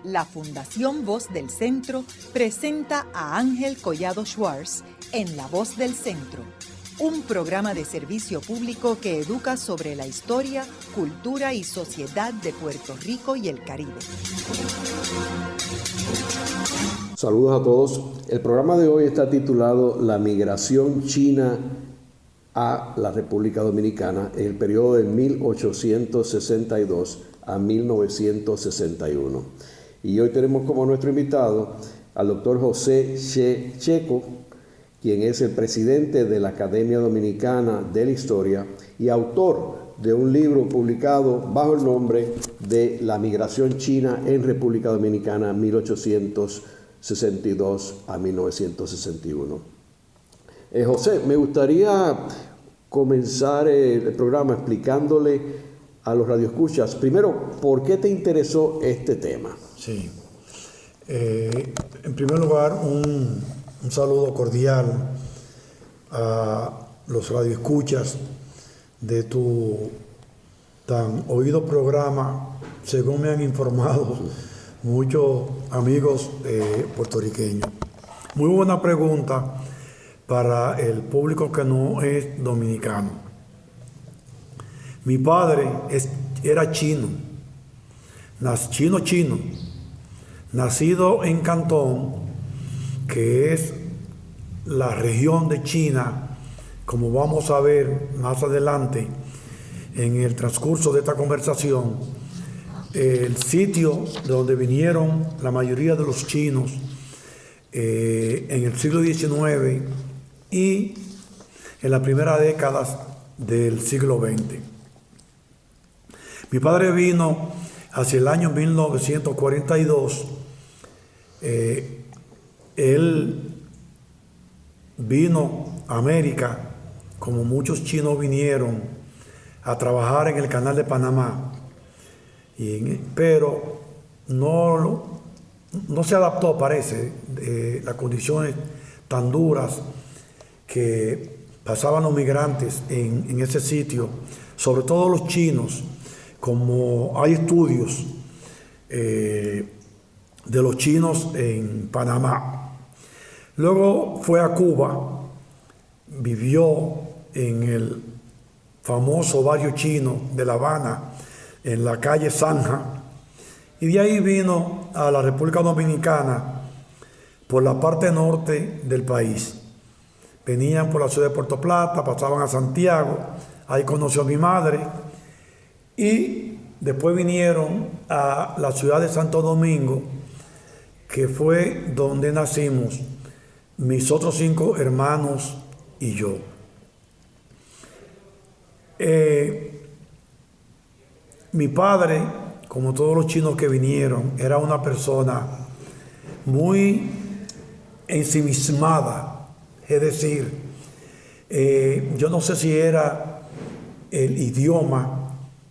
la Fundación Voz del Centro presenta a Ángel Collado Schwartz en La Voz del Centro, un programa de servicio público que educa sobre la historia, cultura y sociedad de Puerto Rico y el Caribe. Saludos a todos. El programa de hoy está titulado La migración china a la República Dominicana en el periodo de 1862 a 1961. Y hoy tenemos como nuestro invitado al doctor José Checo, quien es el presidente de la Academia Dominicana de la Historia y autor de un libro publicado bajo el nombre de La migración china en República Dominicana 1862 a 1961. José, me gustaría comenzar el programa explicándole a los radioescuchas, primero, ¿por qué te interesó este tema? Sí. En primer lugar, un saludo cordial a los radioescuchas de tu tan oído programa, según me han informado muchos amigos puertorriqueños. Muy buena pregunta para el público que no es dominicano. Mi padre era chino, chino, nacido en Cantón, que es la región de China, como vamos a ver más adelante en el transcurso de esta conversación, el sitio de donde vinieron la mayoría de los chinos en el siglo XIX y en las primeras décadas del siglo XX. Mi padre vino hacia el año 1942. Él vino a América, como muchos chinos vinieron, a trabajar en el Canal de Panamá, pero no se adaptó, parece, las condiciones tan duras que pasaban los migrantes en ese sitio, sobre todo los chinos, como hay estudios de los chinos en Panamá. Luego fue a Cuba, vivió en el famoso barrio chino de La Habana, en la calle Zanja, y de ahí vino a la República Dominicana por la parte norte del país. Venían por la ciudad de Puerto Plata, pasaban a Santiago, ahí conoció a mi madre, y después vinieron a la ciudad de Santo Domingo, que fue donde nacimos mis otros 5 hermanos y yo. Mi padre, como todos los chinos que vinieron, era una persona muy ensimismada, es decir, yo no sé si era el idioma,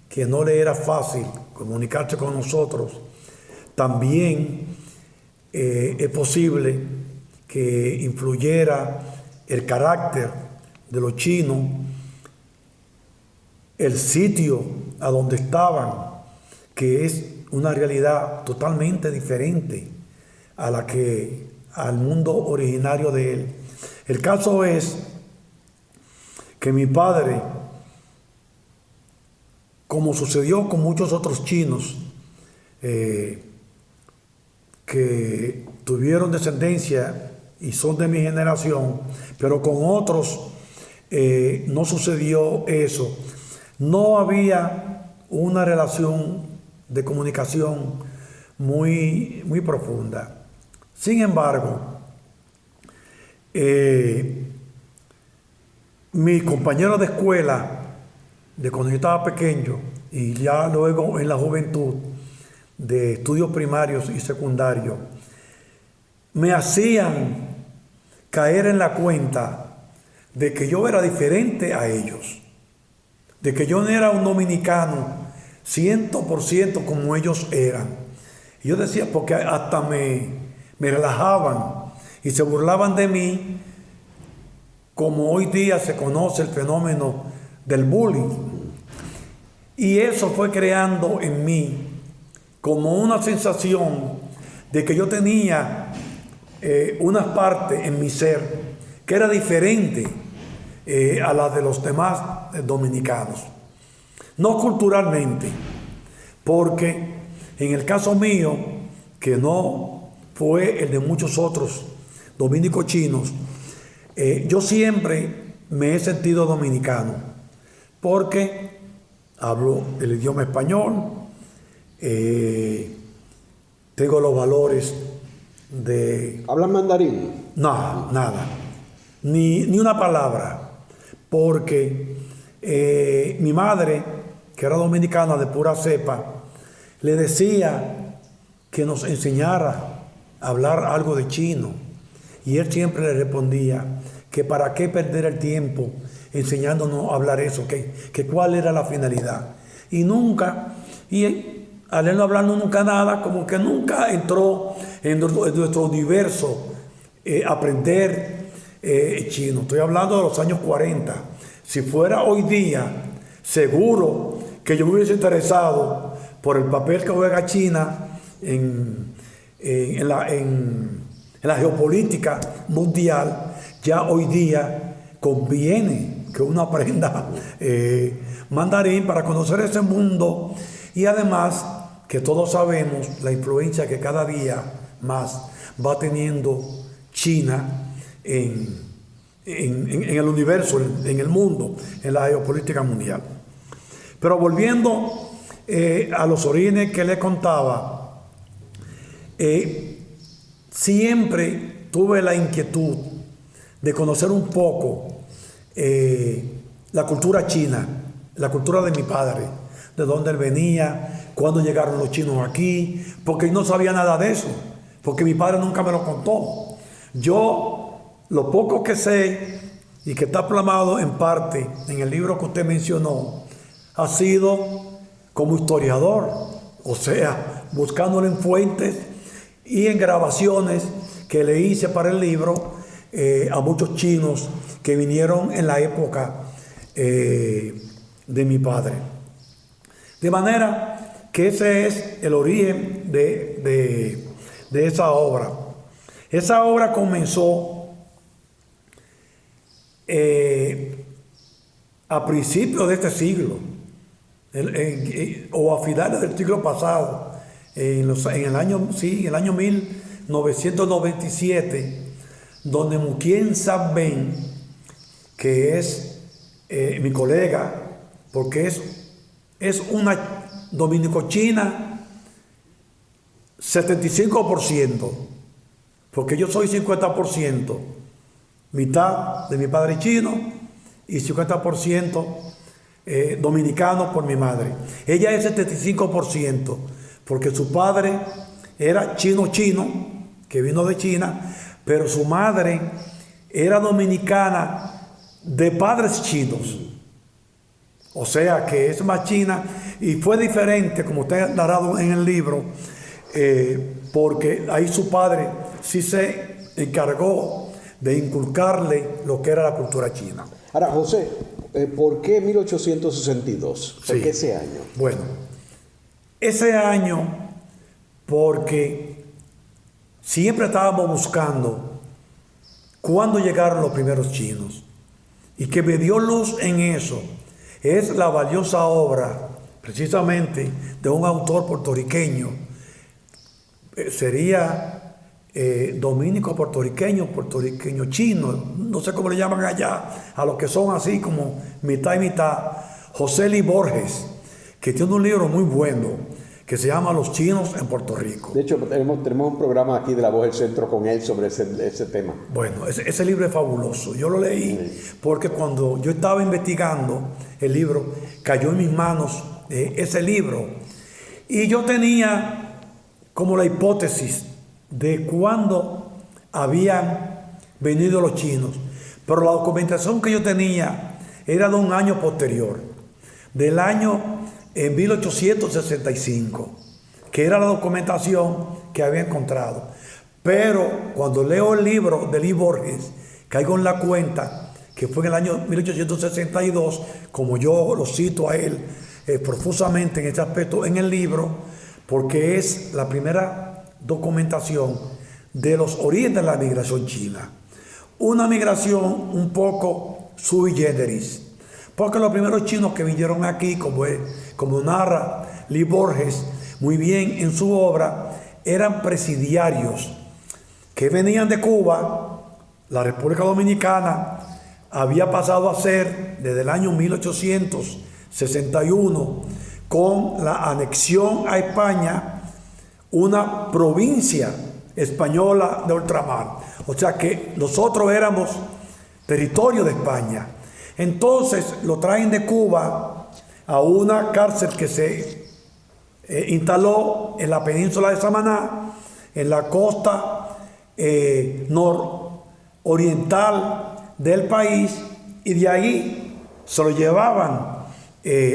que no le era fácil comunicarse con nosotros. También es posible que influyera el carácter de los chinos, el sitio a donde estaban, que es una realidad totalmente diferente a la que al mundo originario de él. El caso es que mi padre, como sucedió con muchos otros chinos que tuvieron descendencia y son de mi generación, pero con otros no sucedió eso. No había una relación de comunicación muy profunda. Sin embargo, mis compañeros de escuela, de cuando yo estaba pequeño y ya luego en la juventud, de estudios primarios y secundarios, me hacían caer en la cuenta de que yo era diferente a ellos, de que yo no era un dominicano 100% como ellos eran. Y yo decía, porque hasta me relajaban y se burlaban de mí, como hoy día se conoce el fenómeno del bullying. Y eso fue creando en mí como una sensación de que yo tenía una parte en mi ser que era diferente a la de los demás dominicanos. No culturalmente, porque en el caso mío, que no fue el de muchos otros dominicos chinos, yo siempre me he sentido dominicano, porque hablo el idioma español, tengo los valores de... ¿Hablan mandarín? No, nada, ni una palabra, porque mi madre, que era dominicana de pura cepa, le decía que nos enseñara a hablar algo de chino, y él siempre le respondía que para qué perder el tiempo enseñándonos a hablar eso, que cuál era la finalidad. Y nunca, y al él no hablarnos nunca nada, como que nunca entró en nuestro universo aprender chino. Estoy hablando de los años 40. Si fuera hoy día, seguro que yo me hubiese interesado por el papel que juega China en la geopolítica mundial. Ya hoy día conviene que uno aprenda mandarín para conocer ese mundo, y además que todos sabemos la influencia que cada día más va teniendo China en el universo, en el mundo, en la geopolítica mundial. Pero volviendo a los orígenes que le contaba, siempre tuve la inquietud de conocer un poco la cultura china, la cultura de mi padre, de dónde él venía, cuándo llegaron los chinos aquí, porque yo no sabía nada de eso, porque mi padre nunca me lo contó. Yo, lo poco que sé, y que está plasmado en parte en el libro que usted mencionó, ha sido como historiador, o sea, buscándolo en fuentes y en grabaciones que le hice para el libro a muchos chinos que vinieron en la época de mi padre. De manera que ese es el origen de esa obra. Esa obra comenzó a principios de este siglo, o a finales del siglo pasado, en el año 1997, donde Mukien Sabben, que es mi colega, porque es una dominico-china 75%, porque yo soy 50%, mitad de mi padre chino y 50% dominicano por mi madre. Ella es 75%, porque su padre era chino, que vino de China, pero su madre era dominicana de padres chinos. O sea que es más china, y fue diferente, como usted ha narrado en el libro, porque ahí su padre sí se encargó de inculcarle lo que era la cultura china. Ahora, José, ¿por qué 1862? ¿Por qué ese año? Bueno, ese año porque siempre estábamos buscando cuándo llegaron los primeros chinos, y que me dio luz en eso es la valiosa obra precisamente de un autor puertorriqueño, sería dominico puertorriqueño chino, no sé cómo le llaman allá, a los que son así como mitad y mitad, José Luis Borges, que tiene un libro muy bueno que se llama Los chinos en Puerto Rico. De hecho, tenemos un programa aquí de La Voz del Centro con él sobre ese tema. Bueno, ese libro es fabuloso. Yo lo leí porque cuando yo estaba investigando el libro, cayó en mis manos ese libro. Y yo tenía como la hipótesis de cuándo habían venido los chinos. Pero la documentación que yo tenía era de un año posterior, del año en 1865, que era la documentación que había encontrado. Pero cuando leo el libro de Luis Borges, caigo en la cuenta que fue en el año 1862, como yo lo cito a él profusamente en este aspecto en el libro, porque es la primera documentación de los orígenes de la migración china. Una migración un poco sui generis, porque los primeros chinos que vinieron aquí, como narra Lee Borges muy bien en su obra, eran presidiarios que venían de Cuba. La República Dominicana había pasado a ser, desde el año 1861, con la anexión a España, una provincia española de ultramar. O sea que nosotros éramos territorio de España. Entonces lo traen de Cuba a una cárcel que se instaló en la península de Samaná, en la costa nororiental del país, y de ahí se lo llevaban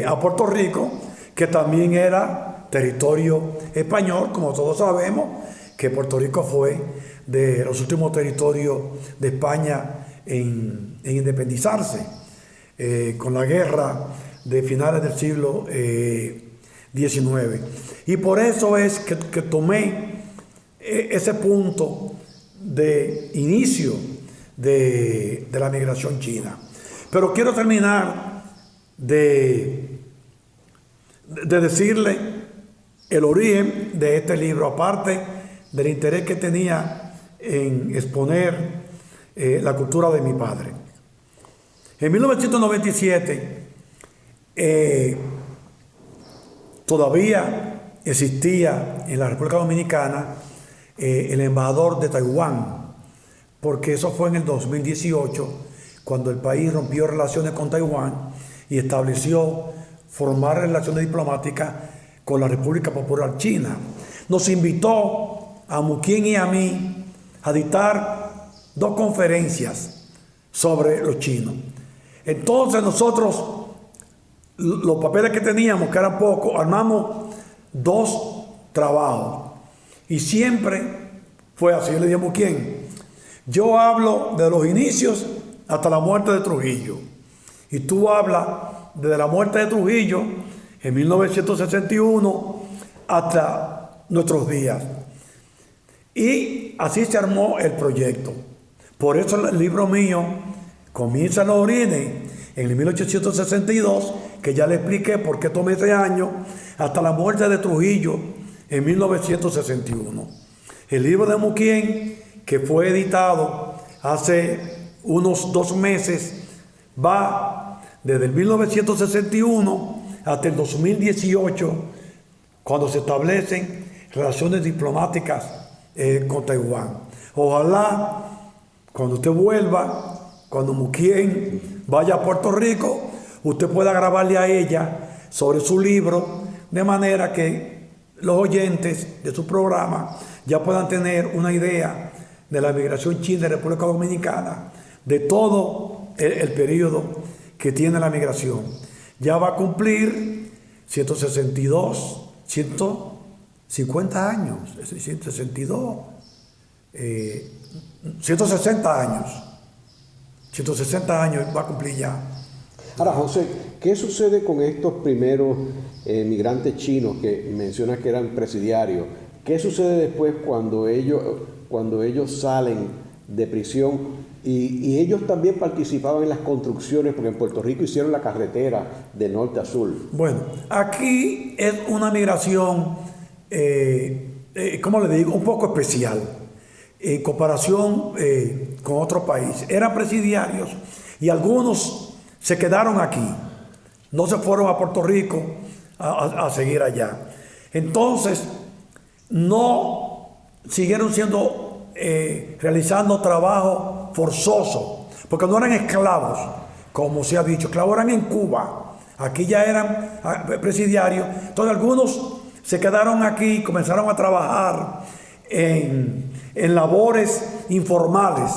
a Puerto Rico, que también era territorio español, como todos sabemos, que Puerto Rico fue de los últimos territorios de España en independizarse, con la guerra de finales del siglo XIX. Y por eso es que tomé ese punto de inicio de la migración china. Pero quiero terminar de decirle el origen de este libro, aparte del interés que tenía en exponer la cultura de mi padre. En 1997 todavía existía en la República Dominicana el embajador de Taiwán, porque eso fue en el 2018, cuando el país rompió relaciones con Taiwán y estableció formar relaciones diplomáticas con la República Popular China. Nos invitó a Muquín y a mí a dictar 2 conferencias sobre los chinos. Entonces nosotros, los papeles que teníamos, que eran pocos, armamos 2 trabajos. Y siempre fue así. Yo le dije a Muquín, yo hablo de los inicios hasta la muerte de Trujillo. Y tú hablas desde la muerte de Trujillo en 1961 hasta nuestros días. Y así se armó el proyecto. Por eso el libro mío comienza en los orígenes en el 1862, que ya le expliqué por qué tomé ese año, hasta la muerte de Trujillo en 1961. El libro de Muquín, que fue editado hace unos 2 meses, va desde el 1961 hasta el 2018, cuando se establecen relaciones diplomáticas con Taiwán. Ojalá cuando usted vuelva, cuando Muquín vaya a Puerto Rico, usted pueda grabarle a ella sobre su libro, de manera que los oyentes de su programa ya puedan tener una idea de la migración china de la República Dominicana, de todo el periodo que tiene la migración. Ya va a cumplir 162, 150 años, 162, 160 años. 160 años va a cumplir ya. Ahora, José, ¿qué sucede con estos primeros migrantes chinos que mencionas que eran presidiarios? ¿Qué sucede después cuando ellos salen de prisión y ellos también participaban en las construcciones, porque en Puerto Rico hicieron la carretera de norte a sur? Bueno, aquí es una migración, ¿cómo le digo? Un poco especial en comparación con otros países. Eran presidiarios y algunos se quedaron aquí, no se fueron a Puerto Rico a seguir allá. Entonces, no siguieron realizando trabajo forzoso, porque no eran esclavos, como se ha dicho. Esclavos eran en Cuba, aquí ya eran presidiarios. Entonces algunos se quedaron aquí y comenzaron a trabajar en labores informales,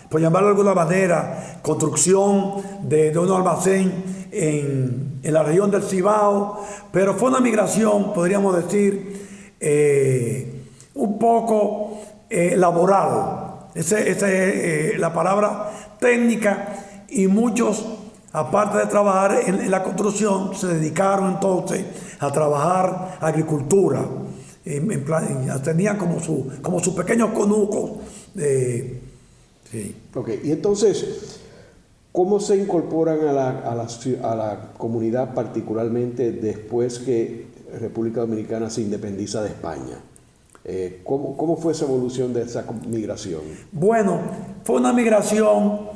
por llamarlo de alguna manera, construcción de un almacén en la región del Cibao. Pero fue una migración, podríamos decir, un poco laboral. Esa es la palabra técnica. Y muchos, aparte de trabajar en la construcción, se dedicaron entonces a trabajar agricultura, tenían como sus pequeños conucos. Sí. Ok, y entonces, ¿cómo se incorporan a la comunidad, particularmente después que República Dominicana se independiza de España? ¿Cómo fue esa evolución de esa migración? Bueno, fue una migración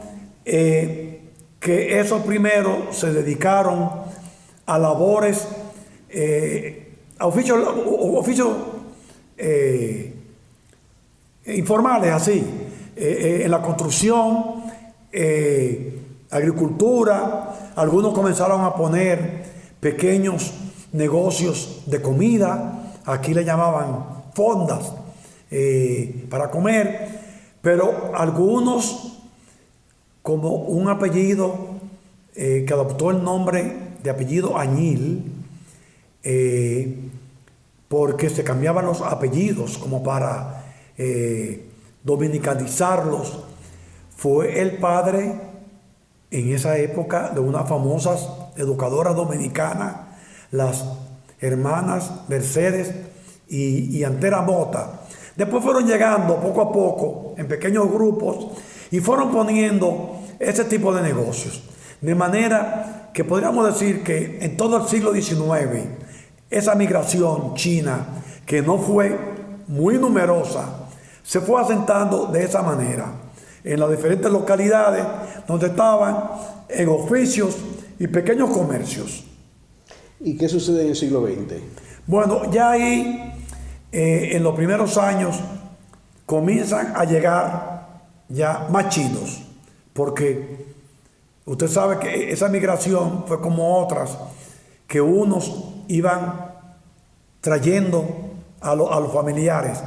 que esos primeros se dedicaron a labores, a oficios informales, así, en la construcción, agricultura. Algunos comenzaron a poner pequeños negocios de comida, aquí le llamaban fondas para comer, pero algunos, como un apellido que adoptó el nombre de apellido Añil, porque se cambiaban los apellidos como para dominicanizarlos, fue el padre en esa época de unas famosas educadoras dominicanas, las hermanas Mercedes y Antera Mota. Después fueron llegando poco a poco en pequeños grupos y fueron poniendo ese tipo de negocios. De manera que podríamos decir que en todo el siglo XIX, esa migración china, que no fue muy numerosa, se fue asentando de esa manera en las diferentes localidades donde estaban en oficios y pequeños comercios. ¿Y qué sucede en el siglo XX? Bueno, ya ahí, en los primeros años, comienzan a llegar ya más chinos, porque usted sabe que esa migración fue como otras, que unos iban trayendo a los familiares,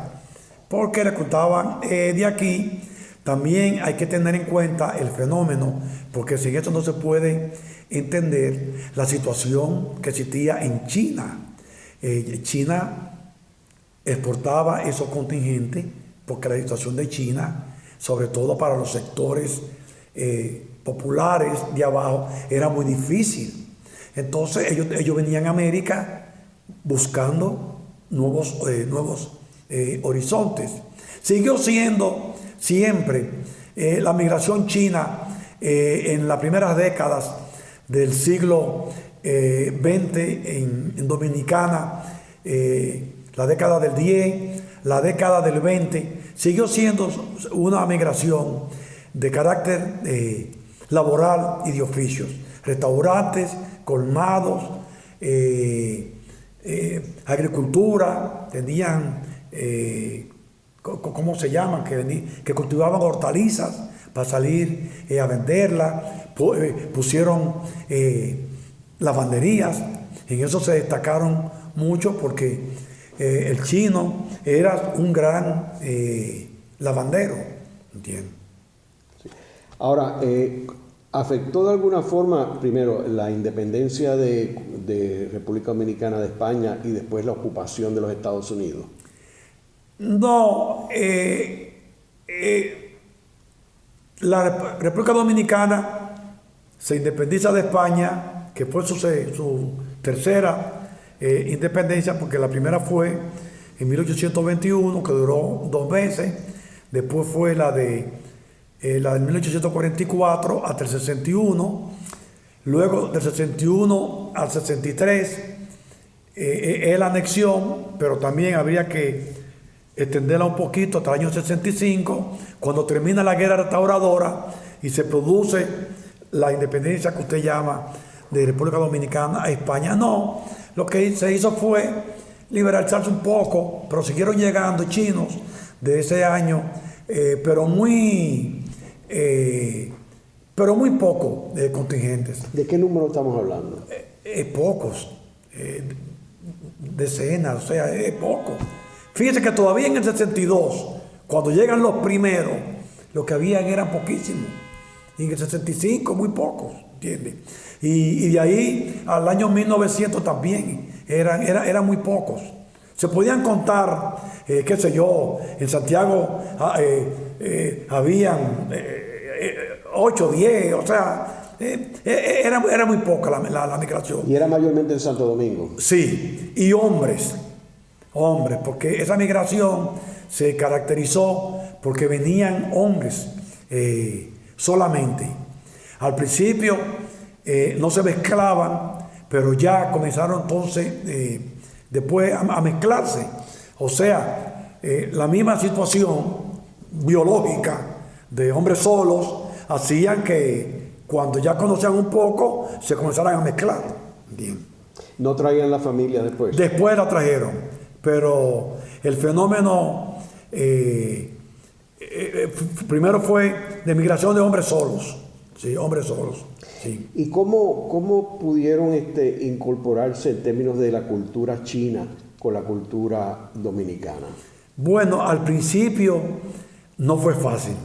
porque le contaban de aquí. También hay que tener en cuenta el fenómeno, porque sin esto no se puede entender la situación que existía en China. China exportaba esos contingentes, porque la situación de China, sobre todo para los sectores populares de abajo, era muy difícil. Entonces ellos venían a América buscando nuevos horizontes. Siguió siendo siempre la migración china en las primeras décadas del siglo XX en Dominicana, la década del 10, la década del 20, siguió siendo una migración de carácter laboral y de oficios. Restaurantes, colmados, agricultura, tenían, ¿cómo se llaman? Que cultivaban hortalizas para salir a venderlas, pusieron lavanderías. En eso se destacaron mucho porque el chino era un gran lavandero, ¿entiendes? Sí. Ahora, ¿afectó de alguna forma, primero, la independencia de República Dominicana de España y después la ocupación de los Estados Unidos? No, la República Dominicana se independiza de España, que fue su tercera independencia, porque la primera fue en 1821, que duró 2 meses. Después fue la de 1844 hasta el 61. Luego del 61 al 63 es la anexión, pero también habría que extenderla un poquito hasta el año 65, cuando termina la guerra restauradora y se produce la independencia que usted llama de República Dominicana a España. No, lo que se hizo fue liberalizarse un poco, pero siguieron llegando chinos de ese año, pero muy poco contingentes. ¿De qué número estamos hablando? Pocos, decenas, o sea, poco. Fíjense que todavía en el 62, cuando llegan los primeros, lo que habían eran poquísimos. Y en el 65, muy pocos, ¿entiendes? Y de ahí al año 1900 también eran muy pocos. Se podían contar, qué sé yo, en Santiago habían 8, 10, o sea, era muy poca la migración. ¿Y era mayormente en Santo Domingo? Sí, y hombres hombres, porque esa migración se caracterizó porque venían hombres solamente. Al principio no se mezclaban, pero ya comenzaron entonces después a mezclarse. O sea, la misma situación biológica de hombres solos hacían que cuando ya conocían un poco se comenzaran a mezclar. Bien. ¿No traían la familia después? Después la trajeron, pero el fenómeno primero fue de migración de hombres solos. Sí, hombres solos. Sí. ¿Y cómo pudieron incorporarse en términos de la cultura china con la cultura dominicana? Bueno, al principio no fue fácil.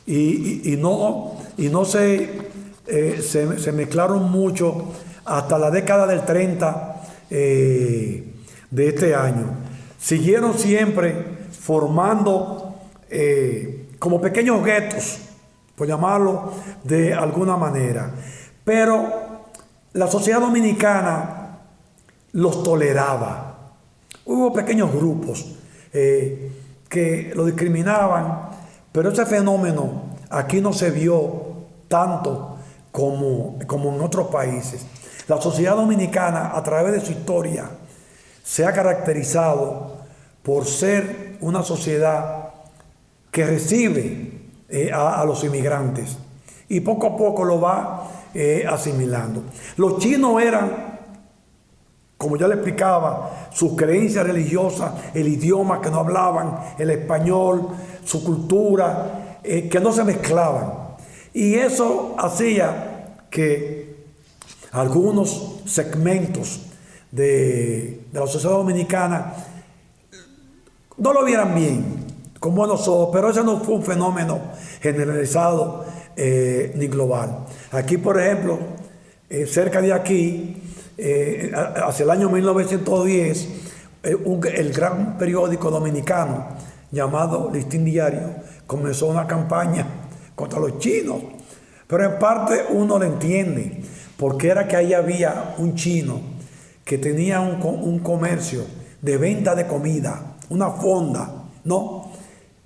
Y no se mezclaron mucho hasta la década del 30 de este año. Siguieron siempre formando como pequeños guetos, por llamarlo de alguna manera. Pero la sociedad dominicana los toleraba. Hubo pequeños grupos que lo discriminaban, pero ese fenómeno aquí no se vio tanto como en otros países. La sociedad dominicana, a través de su historia, se ha caracterizado por ser una sociedad que recibe a los inmigrantes y poco a poco lo va asimilando. Los chinos eran, como ya le explicaba, sus creencias religiosas, el idioma que no hablaban, el español, su cultura, que no se mezclaban. Y eso hacía que algunos segmentos de la sociedad dominicana no lo vieran bien, con buenos ojos, pero ese no fue un fenómeno generalizado ni global. Aquí, por ejemplo, cerca de aquí, hacia el año 1910, el gran periódico dominicano llamado Listín Diario comenzó una campaña contra los chinos, pero en parte uno lo entiende, porque era que ahí había un chino que tenía un comercio de venta de comida, una fonda, ¿no?,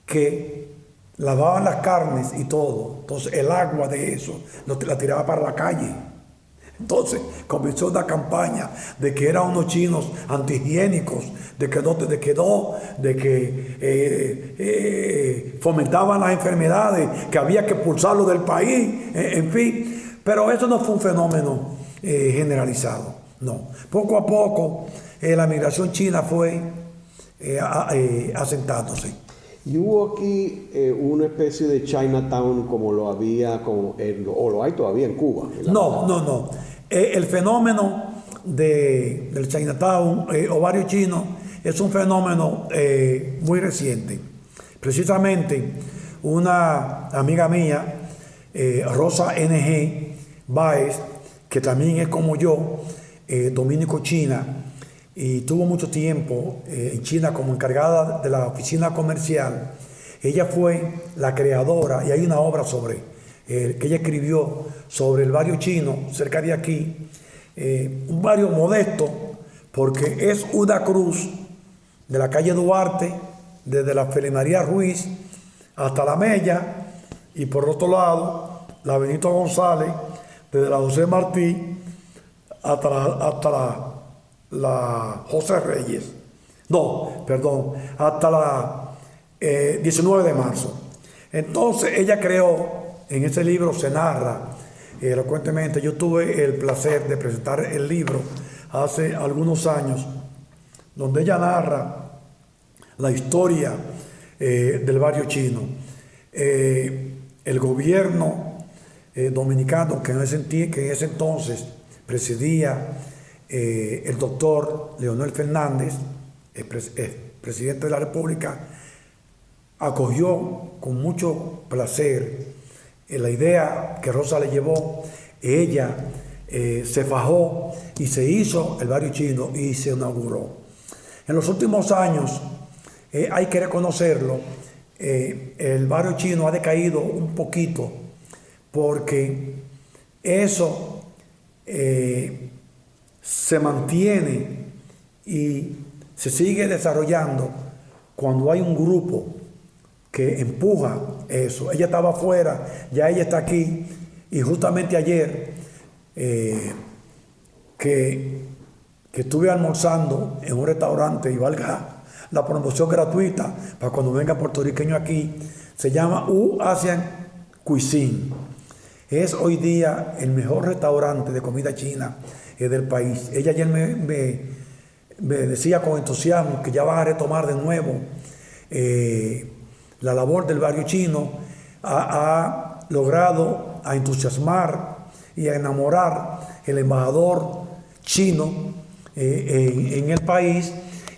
que lavaban las carnes y todo. Entonces el agua de eso la tiraba para la calle. Entonces comenzó una campaña de que eran unos chinos antihigiénicos, de que fomentaban las enfermedades, que había que expulsarlos del país, en fin. Pero eso no fue un fenómeno generalizado, no. Poco a poco la migración china fue asentándose. ¿Y hubo aquí una especie de Chinatown como lo había, o lo hay todavía en Cuba? No. El fenómeno del Chinatown o barrio chino es un fenómeno muy reciente. Precisamente una amiga mía, Rosa N.G. Báez, que también es como yo, dominico-china, y tuvo mucho tiempo en China como encargada de la oficina comercial. Ella fue la creadora, y hay una obra que ella escribió sobre el barrio chino, cerca de aquí, un barrio modesto, porque es una cruz de la calle Duarte, desde la Félix María Ruiz hasta la Mella, y por otro hado, la Benito González, desde la José Martí hasta la José Reyes. Hasta la 19 de marzo. Entonces ella creó, en ese libro se narra elocuentemente. Yo tuve el placer de presentar el libro hace algunos años, donde ella narra la historia del barrio chino. El gobierno dominicano, que en ese entonces presidía el doctor Leonel Fernández, presidente de la República, acogió con mucho placer la idea que Rosa le llevó. Ella se fajó y se hizo el barrio chino y se inauguró. En los últimos años, hay que reconocerlo, el barrio chino ha decaído un poquito, porque eso se mantiene y se sigue desarrollando cuando hay un grupo que empuja eso. Ella estaba afuera, ya ella está aquí, y justamente ayer que estuve almorzando en un restaurante, y valga la promoción gratuita para cuando venga puertorriqueño aquí, se llama Asian Cuisine. Es hoy día el mejor restaurante de comida china del país. Ella ayer me decía con entusiasmo que ya van a retomar de nuevo la labor del barrio chino. Ha logrado a entusiasmar y a enamorar el embajador chino en el país,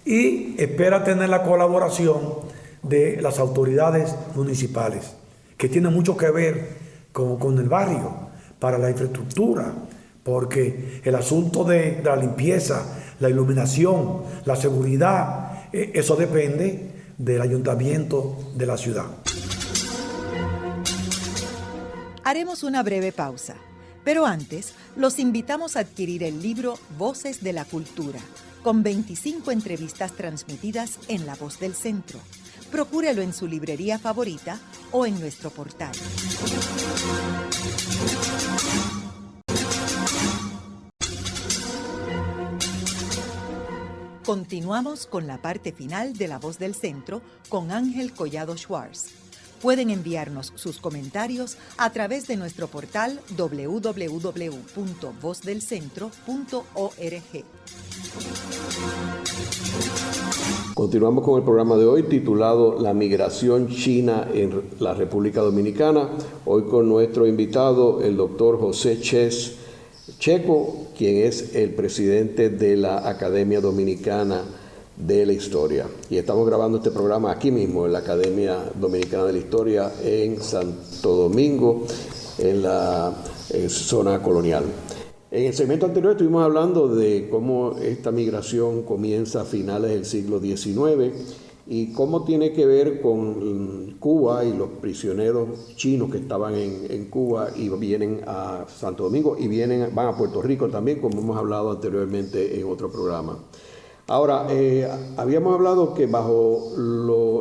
y espera tener la colaboración de las autoridades municipales, que tiene mucho que ver con el barrio, para la infraestructura, porque el asunto de la limpieza, la iluminación, la seguridad, eso depende del ayuntamiento de la ciudad. Haremos una breve pausa, pero antes los invitamos a adquirir el libro Voces de la Cultura, con 25 entrevistas transmitidas en La Voz del Centro. Procúrelo en su librería favorita o en nuestro portal. Continuamos con la parte final de La Voz del Centro con Ángel Collado Schwartz. Pueden enviarnos sus comentarios a través de nuestro portal www.vozdelcentro.org. Continuamos con el programa de hoy titulado La migración china en la República Dominicana. Hoy con nuestro invitado, el doctor José Checo, quien es el presidente de la Academia Dominicana de la Historia. Y estamos grabando este programa aquí mismo, en la Academia Dominicana de la Historia, en Santo Domingo, en la zona colonial. En el segmento anterior estuvimos hablando de cómo esta migración comienza a finales del siglo XIX y cómo tiene que ver con Cuba y los prisioneros chinos que estaban en Cuba y vienen a Santo Domingo y van a Puerto Rico también, como hemos hablado anteriormente en otro programa. Ahora, habíamos hablado que bajo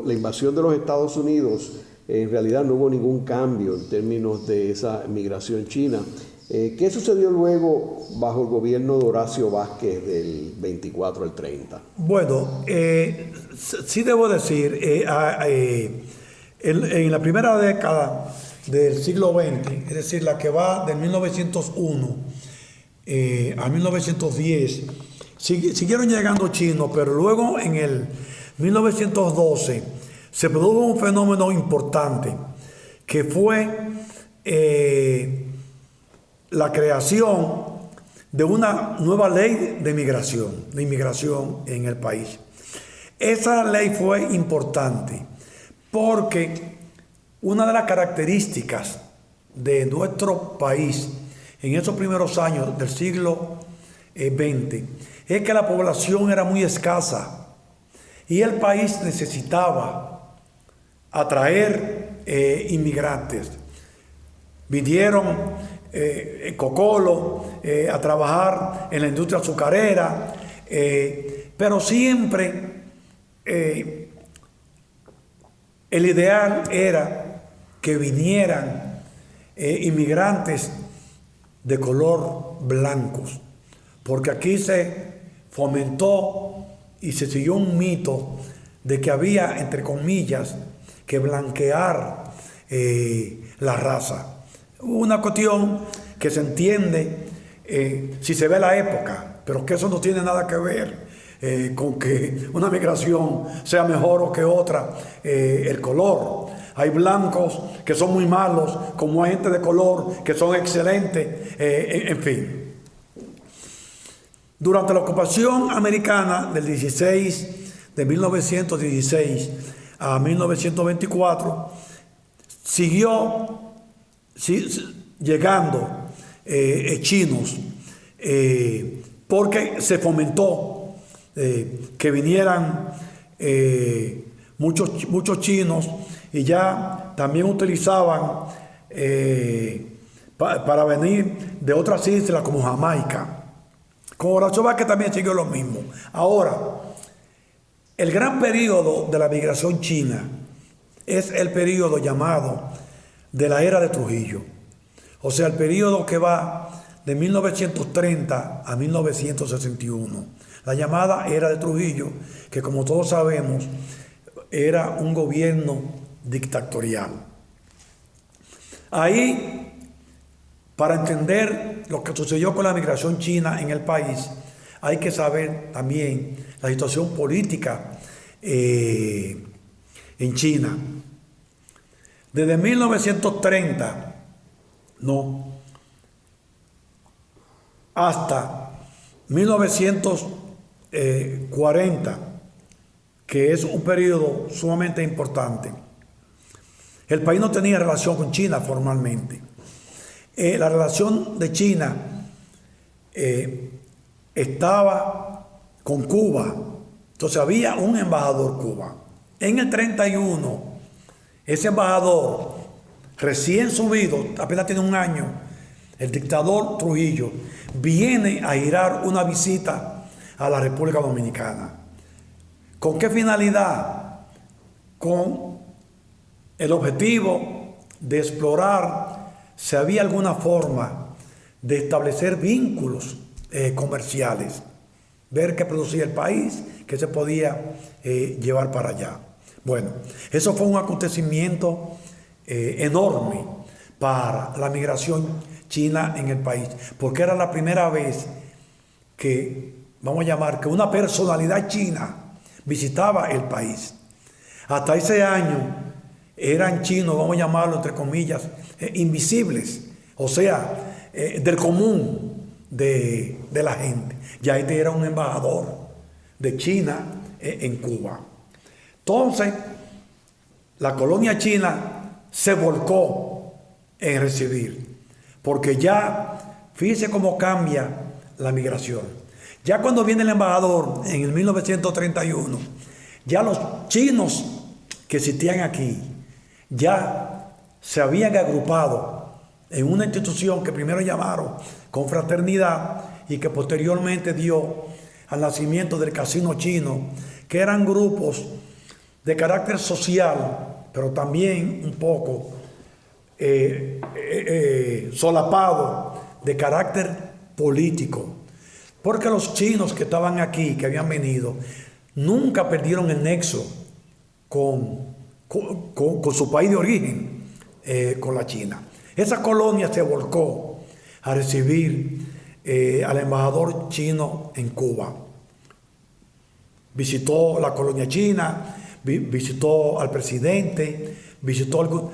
la invasión de los Estados Unidos, en realidad no hubo ningún cambio en términos de esa migración china. ¿Qué sucedió luego bajo el gobierno de Horacio Vázquez del 24 al 30? Bueno, sí debo decir, en la primera década del siglo XX, es decir, la que va del 1901 a 1910, siguieron llegando chinos, pero luego en el 1912 se produjo un fenómeno importante, que fue la creación de una nueva ley de inmigración en el país. Esa ley fue importante porque una de las características de nuestro país en esos primeros años del siglo XX es que la población era muy escasa y el país necesitaba atraer inmigrantes. Vinieron Cocolo a trabajar en la industria azucarera, pero siempre el ideal era que vinieran inmigrantes de color blancos, porque aquí se fomentó y se siguió un mito de que había, entre comillas, que blanquear la raza. Una cuestión que se entiende si se ve la época, pero que eso no tiene nada que ver con que una migración sea mejor o que otra, el color. Hay blancos que son muy malos, como hay gente de color que son excelentes, en fin. Durante la ocupación americana del 1916 a 1924, siguió llegando chinos, porque se fomentó que vinieran muchos chinos, y ya también utilizaban para venir de otras islas como Jamaica. Con Horacio Vázquez también siguió lo mismo. Ahora, El gran periodo de la migración china es el periodo llamado de la era de Trujillo. O sea, el periodo que va de 1930 a 1961. La llamada era de Trujillo, que como todos sabemos, era un gobierno dictatorial. Ahí, para entender lo que sucedió con la migración china en el país, hay que saber también la situación política en China. Desde 1930, hasta 1940, que es un periodo sumamente importante, el país no tenía relación con China formalmente. La relación de China estaba con Cuba. Entonces había un embajador Cuba. En el 31, ese embajador recién subido, apenas tiene un año, el dictador Trujillo, viene a girar una visita a la República Dominicana. ¿Con qué finalidad? Con el objetivo de explorar si había alguna forma de establecer vínculos comerciales, ver qué producía el país, qué se podía llevar para allá. Bueno, eso fue un acontecimiento enorme para la migración china en el país, porque era la primera vez que, vamos a llamar, que una personalidad china visitaba el país. Hasta ese año eran chinos, vamos a llamarlo entre comillas, invisibles, o sea, del común de la gente. Ya este era un embajador de China en Cuba. Entonces, la colonia china se volcó en recibir, porque ya, fíjese cómo cambia la migración. Ya cuando viene el embajador en el 1931, ya los chinos que existían aquí ya se habían agrupado en una institución que primero llamaron Confraternidad y que posteriormente dio al nacimiento del casino chino, que eran grupos de carácter social, pero también un poco solapado de carácter político, porque los chinos que estaban aquí, que habían venido, nunca perdieron el nexo con su país de origen, con la China. Esa colonia se volcó a recibir al embajador chino en Cuba. Visitó la colonia china, visitó al presidente, visitó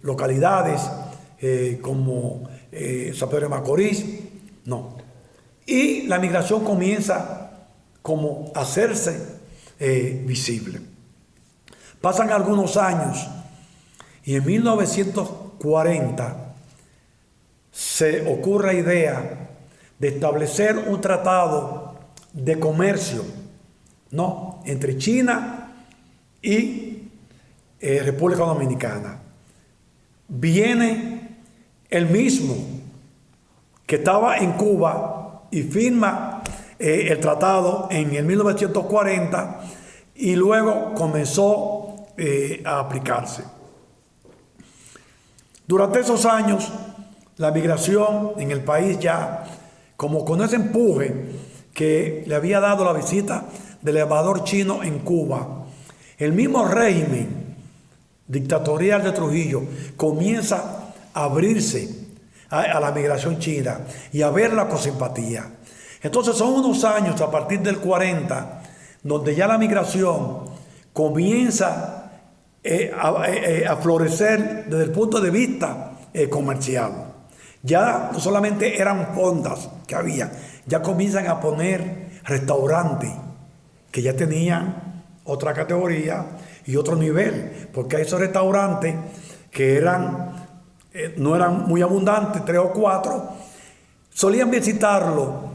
localidades como San Pedro de Macorís. Y la migración comienza como a hacerse visible. Pasan algunos años y en 1940 se ocurre la idea de establecer un tratado de comercio, entre China y República Dominicana. Viene el mismo que estaba en Cuba y firma el tratado en el 1940 y luego comenzó a aplicarse. Durante esos años, la migración en el país ya, como con ese empuje que le había dado la visita del embajador chino en Cuba, el mismo régimen dictatorial de Trujillo comienza a abrirse a la migración china y a verla con simpatía. Entonces son unos años a partir del 40 donde ya la migración comienza a florecer desde el punto de vista comercial. Ya no solamente eran fondas que había, ya comienzan a poner restaurantes que ya tenían otra categoría y otro nivel, porque hay esos restaurantes que no eran muy abundantes, 3 o 4, solían visitarlo,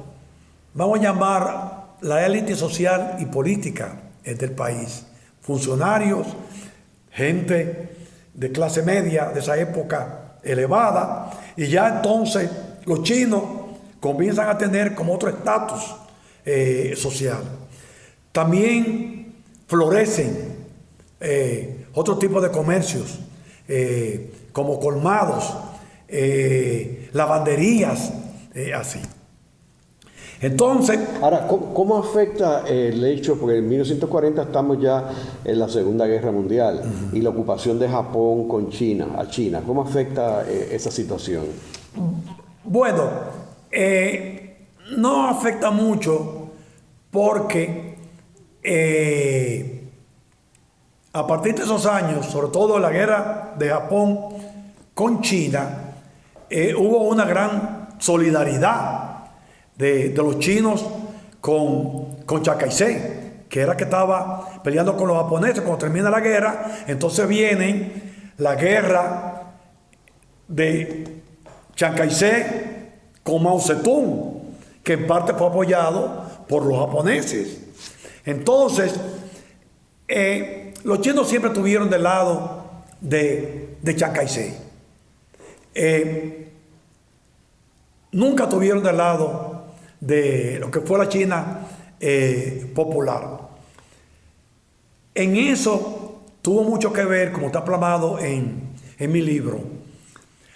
vamos a llamar la élite social y política del país, funcionarios, gente de clase media de esa época elevada, y ya entonces los chinos comienzan a tener como otro estatus social. También florecen otro tipo de comercios, como colmados, lavanderías, así. Entonces... Ahora, ¿cómo afecta el hecho? Porque en 1940 estamos ya en la Segunda Guerra Mundial y la ocupación de Japón con a China. ¿Cómo afecta esa situación? Bueno, no afecta mucho porque a partir de esos años, sobre todo la guerra de Japón con China, hubo una gran solidaridad de los chinos con Chiang Kai-shek, que era que estaba peleando con los japoneses. Cuando termina la guerra, entonces viene la guerra de Chiang Kai-shek con Mao Zedong, que en parte fue apoyado por los japoneses. Entonces, los chinos siempre estuvieron del lado de Chiang Kai-shek. Nunca estuvieron del lado de lo que fue la China popular. En eso tuvo mucho que ver, como está plasmado en mi libro,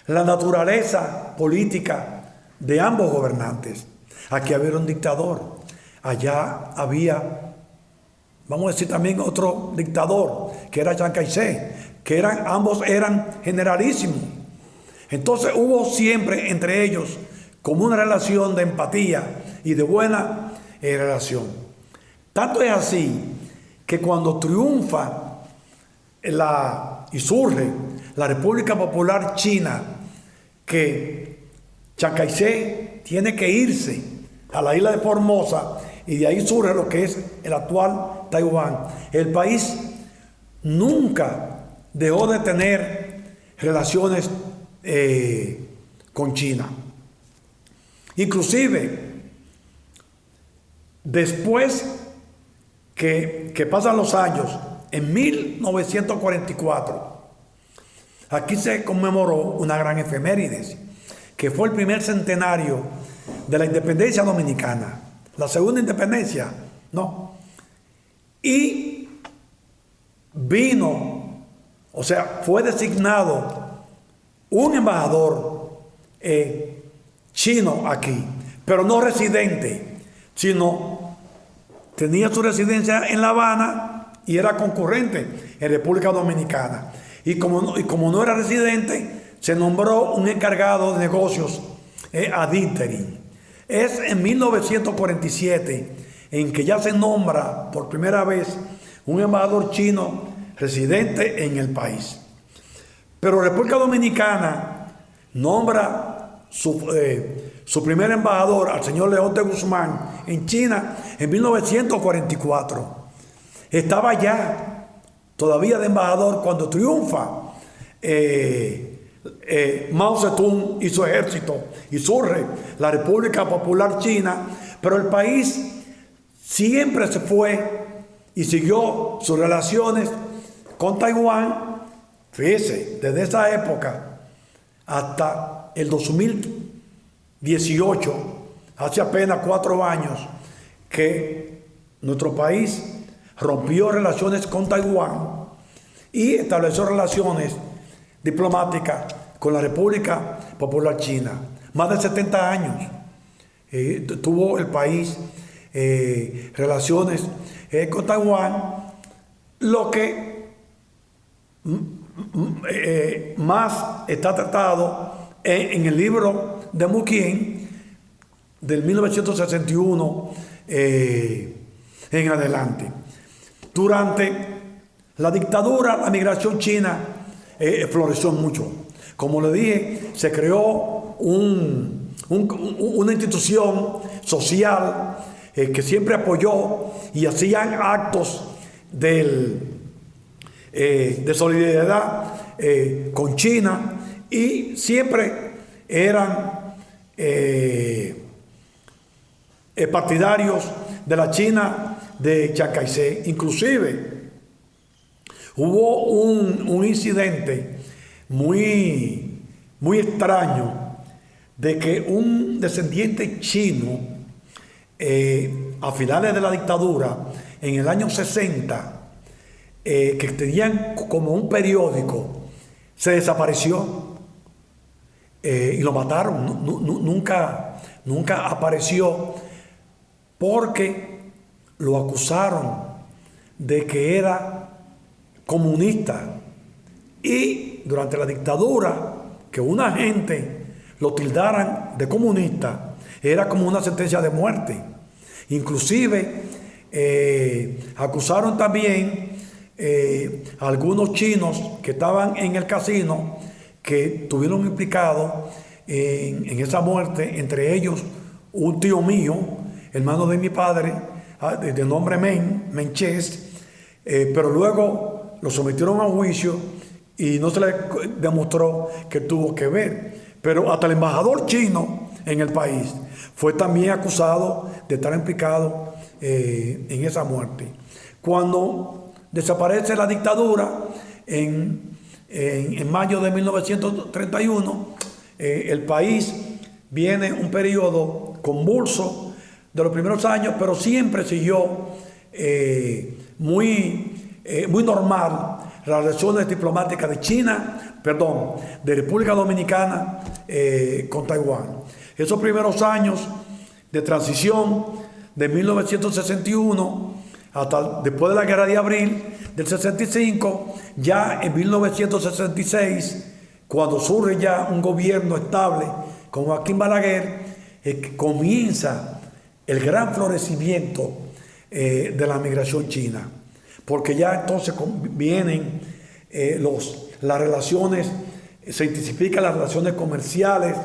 la naturaleza política de ambos gobernantes. Aquí había un dictador, allá había, vamos a decir, también otro dictador, que era Chiang Kai-shek, que ambos eran generalísimos. Entonces hubo siempre entre ellos como una relación de empatía y de buena relación. Tanto es así que cuando triunfa y surge la República Popular China, que Chiang Kai-shek tiene que irse a la isla de Formosa y de ahí surge lo que es el actual Taiwán. El país nunca dejó de tener relaciones con China. Inclusive, después que pasan los años, en 1944, aquí se conmemoró una gran efemérides, que fue el primer centenario de la independencia dominicana, la segunda independencia, ¿no? Y vino, o sea, fue designado un embajador chino aquí, pero no residente, sino tenía su residencia en La Habana y era concurrente en República Dominicana. Y como no era residente, se nombró un encargado de negocios ad interim. Es en 1947 en que ya se nombra por primera vez un embajador chino residente en el país. Pero República Dominicana nombra su primer embajador, al señor León de Guzmán, en China en 1944. Estaba ya todavía de embajador cuando triunfa Mao Zedong y su ejército y surge la República Popular China, pero el país siempre se fue y siguió sus relaciones con Taiwán. Fíjese, desde esa época hasta el 2018, hace apenas 4 años, que nuestro país rompió relaciones con Taiwán y estableció relaciones diplomáticas con la República Popular China. Más de 70 años tuvo el país relaciones con Taiwán, lo que más está tratado en el libro de Mukien del 1961 en adelante. Durante la dictadura, la migración china floreció mucho. Como le dije, se creó una institución social que siempre apoyó y hacían actos de solidaridad con China, y siempre eran partidarios de la China de Chiang Kai-shek. Inclusive hubo un incidente muy extraño de que un descendiente chino a finales de la dictadura, en el año 60, que tenían como un periódico, se desapareció y lo mataron. Nunca apareció porque lo acusaron de que era comunista. Y durante la dictadura, que una gente lo tildaran de comunista era como una sentencia de muerte. Inclusive acusaron también a algunos chinos que estaban en el casino, que estuvieron implicados en esa muerte, entre ellos un tío mío, hermano de mi padre, de nombre Menchés, pero luego lo sometieron a juicio y no se le demostró que tuvo que ver. Pero hasta el embajador chino en el país fue también acusado de estar implicado en esa muerte. Cuando desaparece la dictadura en mayo de 1931, el país viene un periodo convulso de los primeros años, pero siempre siguió muy normal las relaciones diplomáticas de República Dominicana con Taiwán. Esos primeros años de transición de 1961 hasta después de la Guerra de Abril del 65, ya en 1966, cuando surge ya un gobierno estable con Joaquín Balaguer, comienza el gran florecimiento de la migración china, porque ya entonces vienen las relaciones, se intensifican las relaciones comerciales,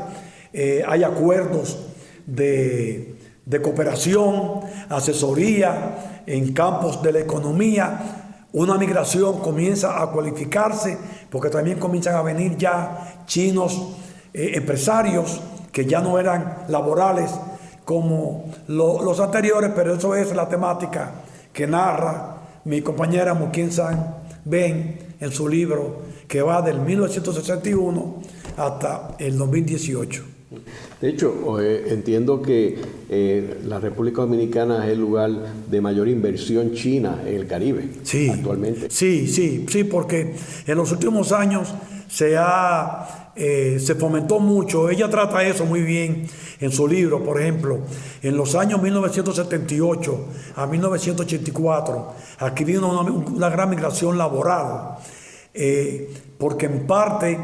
hay acuerdos de cooperación, asesoría en campos de la economía. Una migración comienza a cualificarse porque también comienzan a venir ya chinos empresarios que ya no eran laborales como los anteriores, pero eso es la temática que narra mi compañera Muquien San Ben en su libro, que va del 1961 hasta el 2018. De hecho, entiendo que la República Dominicana es el lugar de mayor inversión china en el Caribe, sí, actualmente. Sí, porque en los últimos años se fomentó mucho. Ella trata eso muy bien en su libro. Por ejemplo, en los años 1978 a 1984, aquí vino una gran migración laboral, porque en parte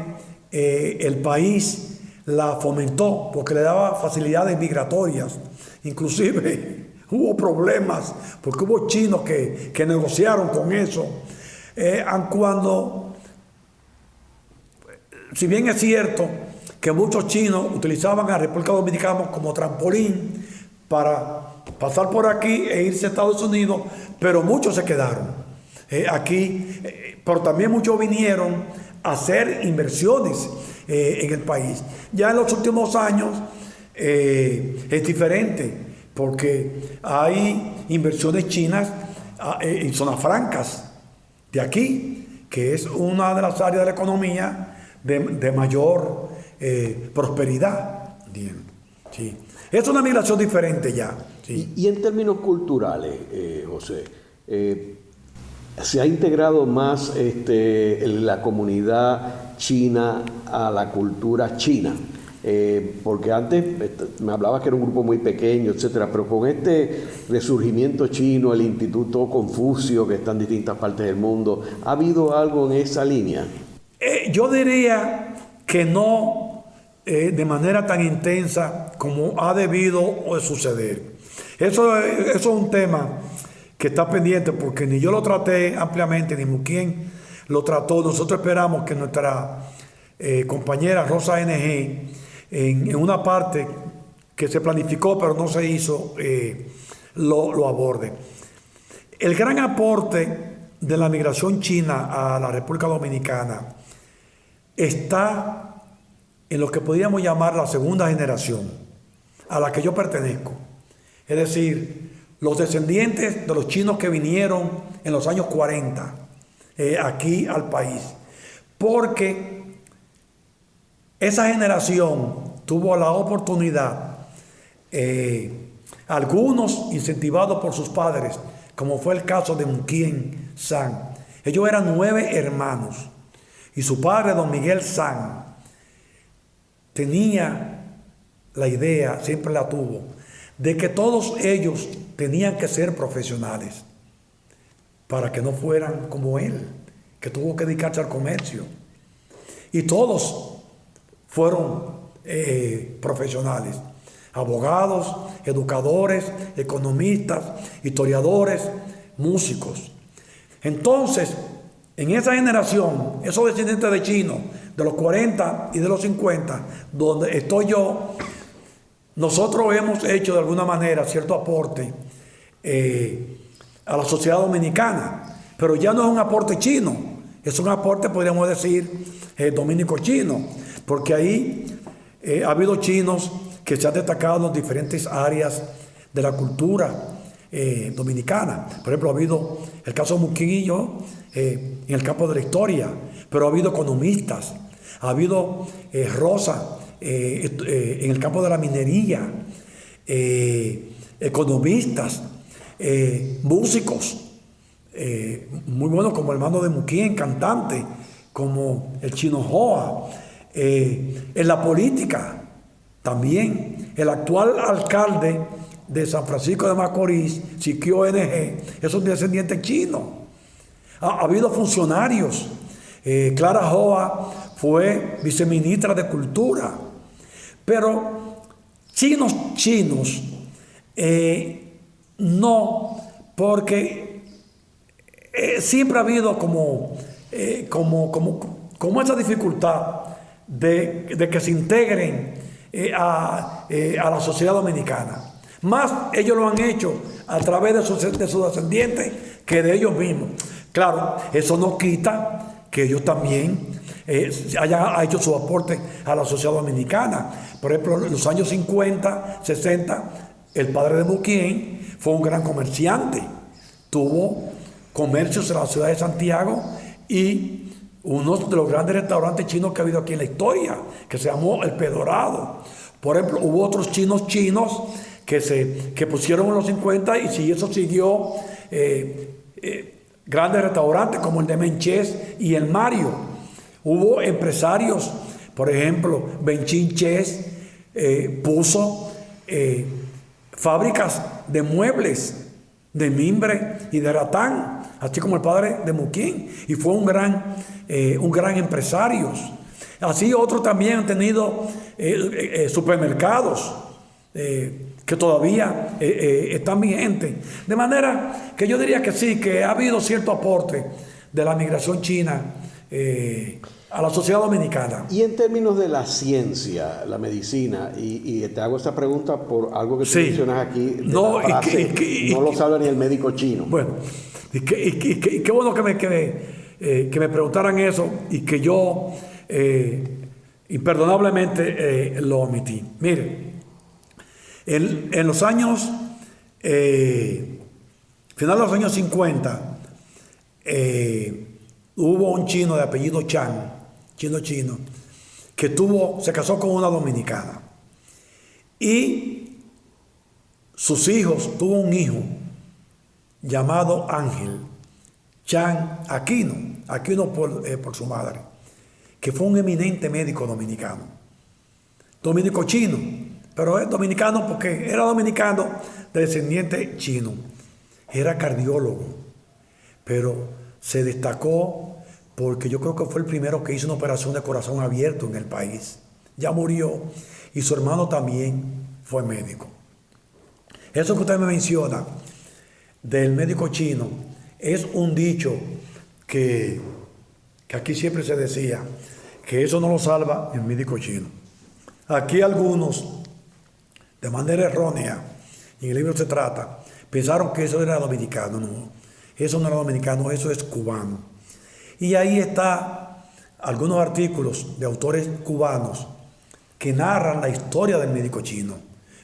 el país la fomentó porque le daba facilidades migratorias. Inclusive hubo problemas porque hubo chinos que negociaron con eso. Si bien es cierto que muchos chinos utilizaban a la República Dominicana como trampolín para pasar por aquí e irse a Estados Unidos, pero muchos se quedaron aquí, pero también muchos vinieron a hacer inversiones en el país. Ya en los últimos años es diferente, porque hay inversiones chinas en zonas francas de aquí, que es una de las áreas de la economía de mayor prosperidad. Bien, sí. Es una migración diferente ya. Sí. Y en términos culturales, José, ¿se ha integrado más la comunidad china a la cultura china? Porque antes me hablabas que era un grupo muy pequeño, etcétera, pero con este resurgimiento chino, el Instituto Confucio, que está en distintas partes del mundo, ¿ha habido algo en esa línea? Yo diría que no de manera tan intensa como ha debido suceder. Eso es un tema que está pendiente, porque ni yo lo traté ampliamente, ni Muquien lo trató. Nosotros esperamos que nuestra compañera Rosa NG, en una parte que se planificó pero no se hizo, lo aborde. El gran aporte de la migración china a la República Dominicana está en lo que podríamos llamar la segunda generación, a la que yo pertenezco. Es decir, los descendientes de los chinos que vinieron en los años 40 aquí al país. Porque esa generación tuvo la oportunidad, algunos incentivados por sus padres, como fue el caso de Muquien San, Ellos eran 9 hermanos. Y su padre, don Miguel San, tenía la idea, siempre la tuvo, de que todos ellos tenían que ser profesionales para que no fueran como él, que tuvo que dedicarse al comercio. Y todos fueron profesionales, abogados, educadores, economistas, historiadores, músicos. Entonces, en esa generación, esos descendientes de chinos, de los 40 y de los 50, donde estoy yo, nosotros hemos hecho de alguna manera cierto aporte a la sociedad dominicana, pero ya no es un aporte chino, es un aporte, podríamos decir, dominico-chino, porque ahí ha habido chinos que se han destacado en diferentes áreas de la cultura dominicana. Por ejemplo, ha habido el caso de Muquillo en el campo de la historia, pero ha habido economistas, ha habido Rosa en el campo de la minería, economistas, músicos muy buenos como el hermano de Muquien, cantante, como el Chino Joa, en la política también. El actual alcalde de San Francisco de Macorís, Siquio NG, es un descendiente chino. Ha habido funcionarios. Clara Joa fue viceministra de Cultura. Pero chinos, no, porque siempre ha habido como esa dificultad de que se integren a la sociedad dominicana. Más ellos lo han hecho a través de sus descendientes que de ellos mismos. Claro, eso no quita que ellos también hayan hecho su aporte a la sociedad dominicana. Por ejemplo, en los años 50, 60, el padre de Muquien fue un gran comerciante. Tuvo comercios en la ciudad de Santiago y uno de los grandes restaurantes chinos que ha habido aquí en la historia, que se llamó El Pedorado. Por ejemplo, hubo otros chinos que pusieron en los 50 y si eso siguió grandes restaurantes como el de Menchés y el Mario. Hubo empresarios, por ejemplo, Benchín Chés puso fábricas de muebles, de mimbre y de ratán, así como el padre de Muquín, y fue un gran empresario. Así otros también han tenido supermercados que todavía están vigentes. De manera que yo diría que sí, que ha habido cierto aporte de la migración china a la sociedad dominicana. Y en términos de la ciencia, la medicina, y te hago esta pregunta por algo que tú mencionas aquí, no lo sabe ni el médico chino. Bueno, y qué bueno que me preguntaran eso y que yo imperdonablemente lo omití. Mire, en los años, final de los años 50, hubo un chino de apellido Chan, chino, que se casó con una dominicana. Y sus hijos, tuvo un hijo llamado Ángel Chan Aquino por su madre, que fue un eminente médico dominicano, dominico chino, pero es dominicano porque era dominicano de descendiente chino. Era cardiólogo, pero se destacó porque yo creo que fue el primero que hizo una operación de corazón abierto en el país. Ya murió y su hermano también fue médico. Eso que usted me menciona del médico chino es un dicho que aquí siempre se decía, que eso no lo salva el médico chino. Aquí algunos, de manera errónea, y en el libro se trata, pensaron que eso era dominicano. No, eso no era dominicano, eso es cubano. Y ahí está algunos artículos de autores cubanos que narran la historia del médico chino.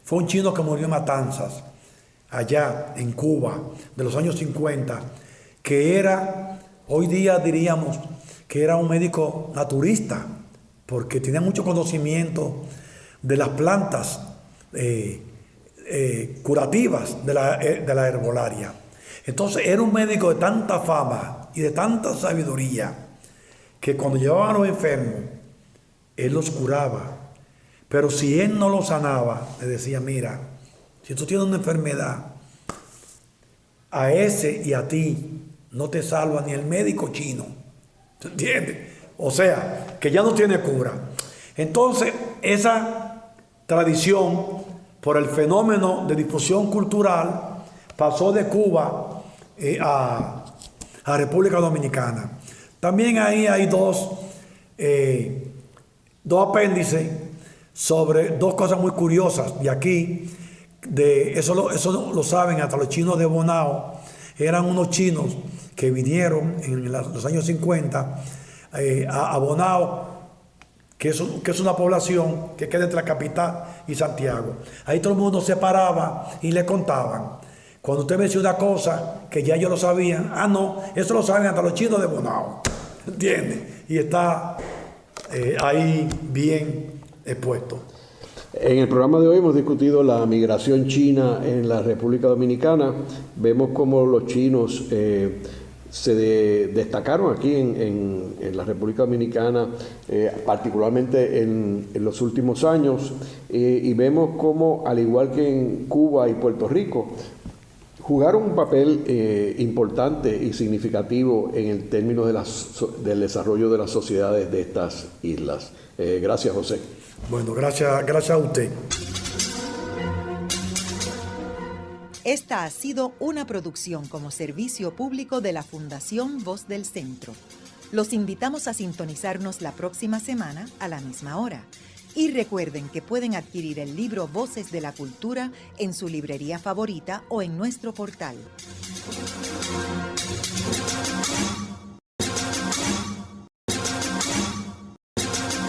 Fue un chino que murió en Matanzas, allá en Cuba, de los años 50, que era, hoy día diríamos, que era un médico naturista, porque tenía mucho conocimiento de las plantas curativas de la herbolaria. Entonces era un médico de tanta fama y de tanta sabiduría que cuando llevaban a los enfermos, él los curaba. Pero si él no los sanaba, le decía, mira, si tú tienes una enfermedad, a ese y a ti no te salva ni el médico chino. ¿Entiendes? O sea, que ya no tiene cura. Entonces, esa tradición, por el fenómeno de difusión cultural, pasó de Cuba a República Dominicana. También ahí hay dos apéndices sobre dos cosas muy curiosas. De aquí, eso lo saben hasta los chinos de Bonao. Eran unos chinos que vinieron en los años 50 a Bonao, que es una población que queda entre la capital y Santiago. Ahí todo el mundo se paraba y le contaban. Cuando usted me decía una cosa que ya ellos lo sabían, no, eso lo saben hasta los chinos de Bonao. ¿Entiendes? Y está ahí bien expuesto. En el programa de hoy hemos discutido la migración china en la República Dominicana. Vemos cómo los chinos se destacaron aquí en la República Dominicana, particularmente en los últimos años, y vemos cómo, al igual que en Cuba y Puerto Rico, jugaron un papel importante y significativo en el término del desarrollo de las sociedades de estas islas. Gracias, José. Bueno, gracias a usted. Esta ha sido una producción como servicio público de la Fundación Voz del Centro. Los invitamos a sintonizarnos la próxima semana a la misma hora. Y recuerden que pueden adquirir el libro Voces de la Cultura en su librería favorita o en nuestro portal.